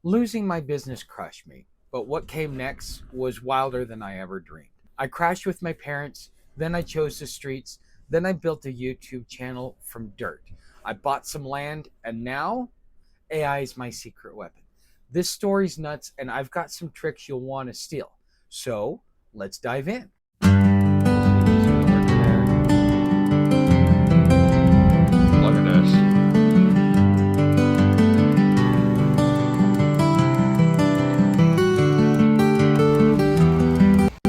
Losing my business crushed me, but what came next was wilder than I ever dreamed. I crashed with my parents, then I chose the streets, then I built a YouTube channel from dirt. I bought some land, and now AI is my secret weapon. This story's nuts, and I've got some tricks you'll want to steal. So let's dive in. Look at this.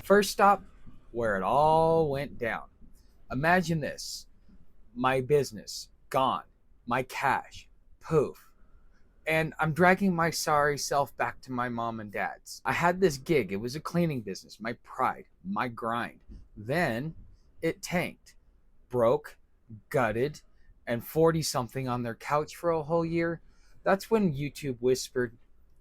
First stop, where it all went down. Imagine this: my business gone, my cash poof, and I'm dragging my sorry self back to my mom and dad's. I had this gig, it was a cleaning business, my pride, my grind. Then it tanked, broke, gutted, and 40 something on their couch for a whole year. That's when YouTube whispered,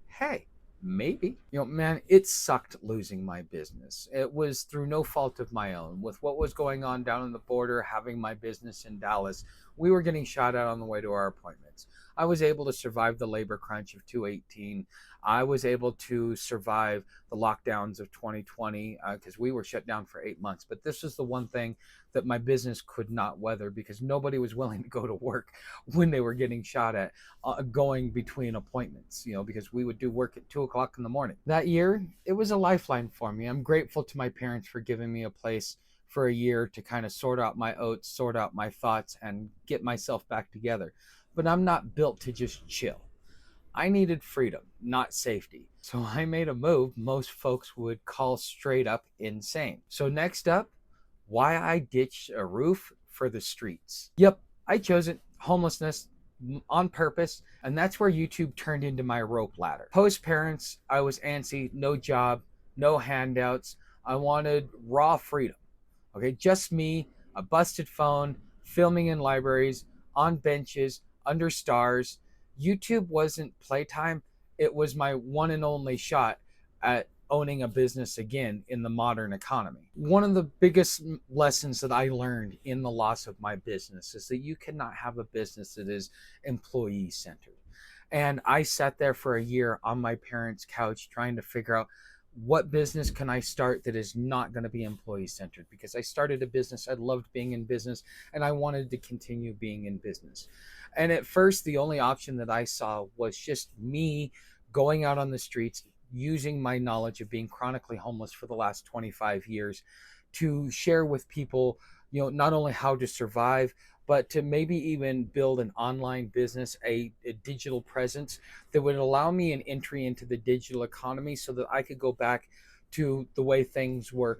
hey, maybe. Man, it sucked losing my business. It was through no fault of my own. With what was going on down in the border, having my business in Dallas, we were getting shot at on the way to our appointments. I was able to survive the labor crunch of 2018. I was able to survive the lockdowns of 2020 because we were shut down for 8 months. But this was the one thing that my business could not weather because nobody was willing to go to work when they were getting shot at going between appointments, because we would do work at 2 o'clock in the morning. That year, it was a lifeline for me. I'm grateful to my parents for giving me a place for a year to kind of sort out my oats, sort out my thoughts, and get myself back together. But I'm not built to just chill. I needed freedom, not safety. So I made a move most folks would call straight up insane. So next up, why I ditched a roof for the streets. Yep, I chose it. Homelessness on purpose. And that's where YouTube turned into my rope ladder. Post parents, I was antsy, no job, no handouts. I wanted raw freedom. Okay, just me, a busted phone, filming in libraries, on benches, under stars. YouTube wasn't playtime. It was my one and only shot at owning a business again in the modern economy. One of the biggest lessons that I learned in the loss of my business is that you cannot have a business that is employee centered. And I sat there for a year on my parents' couch trying to figure out what business can I start that is not going to be employee centered, because I started a business. I loved being in business and I wanted to continue being in business. And at first, the only option that I saw was just me going out on the streets, using my knowledge of being chronically homeless for the last 25 years to share with people, not only how to survive, but to maybe even build an online business, a digital presence that would allow me an entry into the digital economy so that I could go back to the way things were.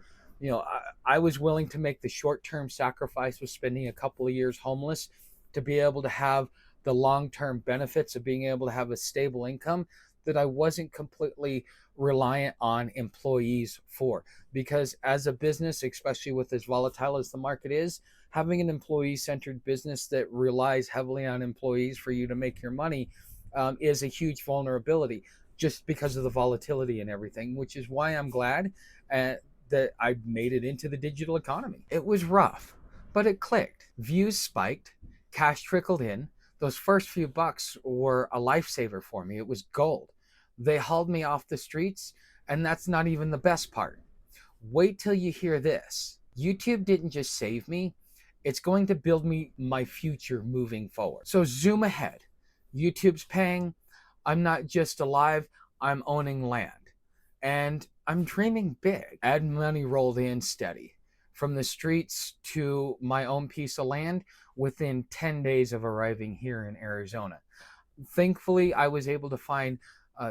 I was willing to make the short-term sacrifice of spending a couple of years homeless to be able to have the long-term benefits of being able to have a stable income that I wasn't completely reliant on employees for. Because as a business, especially with as volatile as the market is, having an employee-centered business that relies heavily on employees for you to make your money is a huge vulnerability just because of the volatility and everything, which is why I'm glad that I made it into the digital economy. It was rough, but it clicked. Views spiked, cash trickled in. Those first few bucks were a lifesaver for me. It was gold. They hauled me off the streets, and that's not even the best part. Wait till you hear this. YouTube didn't just save me, it's going to build me my future moving forward. So zoom ahead. YouTube's paying. I'm not just alive, I'm owning land. And I'm dreaming big. Ad money rolled in steady. From the streets to my own piece of land within 10 days of arriving here in Arizona. Thankfully, I was able to find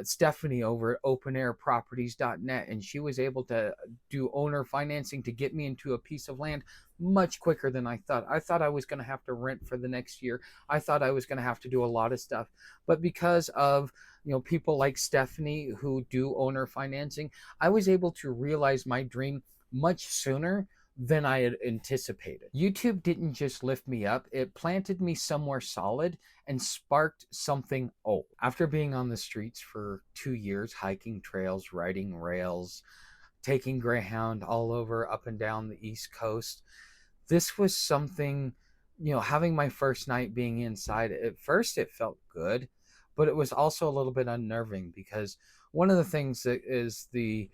Stephanie over at openairproperties.net, and she was able to do owner financing to get me into a piece of land much quicker than I thought. I thought I was going to have to rent for the next year. I thought I was going to have to do a lot of stuff. But because of people like Stephanie who do owner financing, I was able to realize my dream much sooner than I had anticipated. YouTube didn't just lift me up, it planted me somewhere solid and sparked something old. After being on the streets for 2 years, hiking trails, riding rails, taking Greyhound all over up and down the East Coast, this was something, having my first night being inside, at first it felt good, but it was also a little bit unnerving because one of the things that is the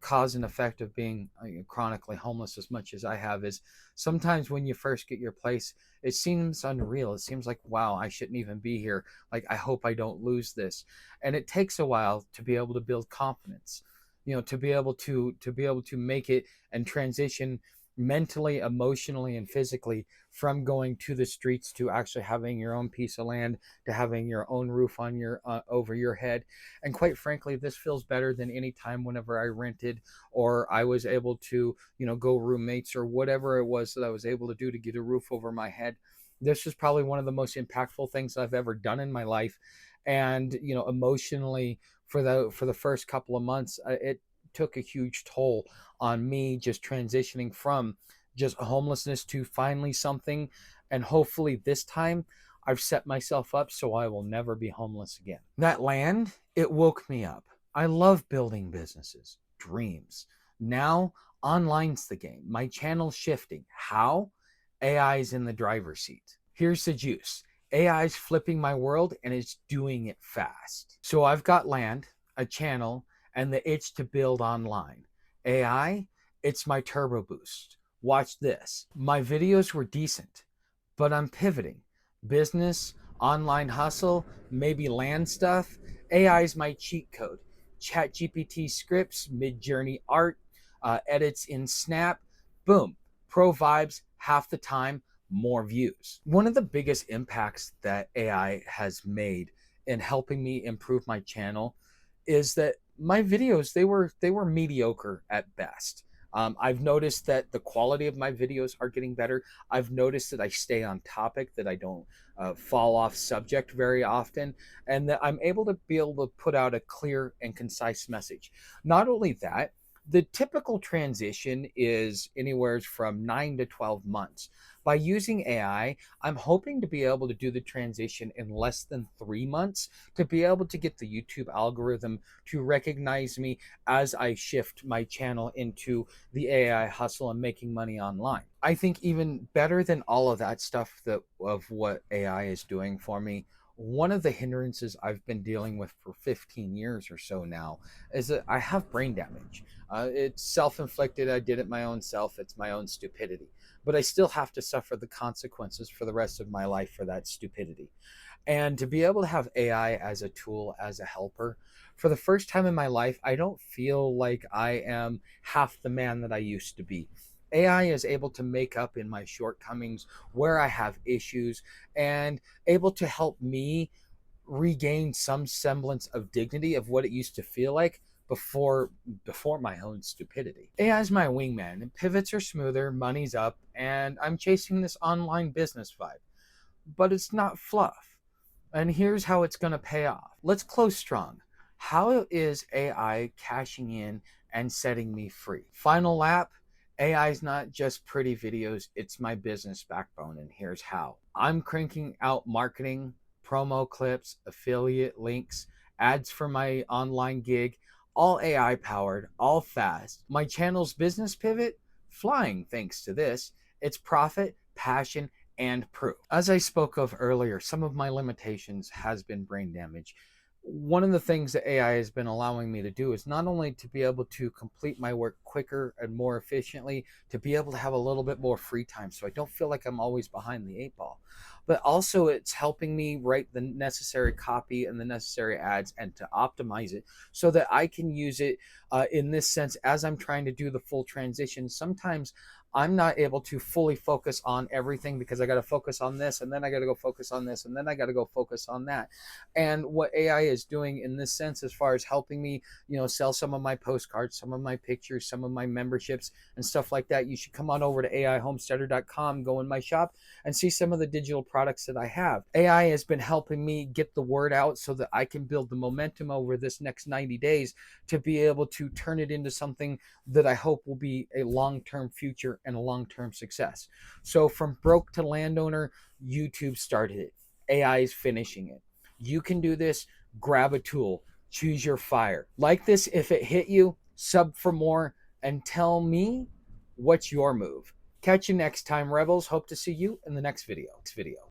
cause and effect of being chronically homeless as much as I have is sometimes when you first get your place, it seems unreal. It seems like, wow, I shouldn't even be here. Like, I hope I don't lose this. And it takes a while to be able to build confidence, to be able to make it and transition mentally, emotionally, and physically from going to the streets to actually having your own piece of land, to having your own roof on your over your head. And quite frankly, this feels better than any time whenever I rented or I was able to go roommates or whatever it was that I was able to do to get a roof over my head. This is probably one of the most impactful things I've ever done in my life. And emotionally, for the first couple of months, it took a huge toll on me, just transitioning from just homelessness to finally something. And hopefully this time I've set myself up so I will never be homeless again. That land, it woke me up. I love building businesses, dreams. Now online's the game. My channel's shifting. How? AI is in the driver's seat. Here's the juice. AI is flipping my world and it's doing it fast. So I've got land, a channel, and the itch to build online. AI, it's my turbo boost. Watch this. My videos were decent, but I'm pivoting. Business, online hustle, maybe land stuff. AI is my cheat code. ChatGPT scripts, mid-journey art, edits in Snap. Boom. Pro vibes, half the time, more views. One of the biggest impacts that AI has made in helping me improve my channel is that my videos, they were mediocre at best. I've noticed that the quality of my videos are getting better. I've noticed that I stay on topic, that I don't fall off subject very often, and that I'm able to put out a clear and concise message. Not only that, the typical transition is anywhere from 9 to 12 months. By using AI, I'm hoping to be able to do the transition in less than 3 months, to be able to get the YouTube algorithm to recognize me as I shift my channel into the AI hustle and making money online. I think even better than all of that stuff of what AI is doing for me, one of the hindrances I've been dealing with for 15 years or so now is that I have brain damage. It's self-inflicted. I did it my own self. It's my own stupidity. But I still have to suffer the consequences for the rest of my life for that stupidity. And to be able to have AI as a tool, as a helper, for the first time in my life, I don't feel like I am half the man that I used to be. AI is able to make up in my shortcomings where I have issues and able to help me regain some semblance of dignity of what it used to feel like before my own stupidity. AI is my wingman, and pivots are smoother, money's up, and I'm chasing this online business vibe. But it's not fluff. And here's how it's going to pay off. Let's close strong. How is AI cashing in and setting me free? Final lap. AI is not just pretty videos, it's my business backbone, and here's how. I'm cranking out marketing, promo clips, affiliate links, ads for my online gig, all AI powered, all fast. My channel's business pivot, flying thanks to this. It's profit, passion, and proof. As I spoke of earlier, some of my limitations has been brain damage. One of the things that AI has been allowing me to do is not only to be able to complete my work quicker and more efficiently, to be able to have a little bit more free time so I don't feel like I'm always behind the eight ball, but also it's helping me write the necessary copy and the necessary ads and to optimize it so that I can use it in this sense as I'm trying to do the full transition. Sometimes I'm not able to fully focus on everything because I got to focus on this and then I got to go focus on this and then I got to go focus on that. And what AI is doing in this sense, as far as helping me, sell some of my postcards, some of my pictures, some of my memberships and stuff like that, you should come on over to aihomesteader.com, go in my shop and see some of the digital products that I have. AI has been helping me get the word out so that I can build the momentum over this next 90 days to be able to turn it into something that I hope will be a long-term future and a long-term success. So from broke to landowner, YouTube started it. AI is finishing it. You can do this. Grab a tool. Choose your fire. Like this if it hit you. Sub for more. And tell me what's your move. Catch you next time, Rebels. Hope to see you in the next video.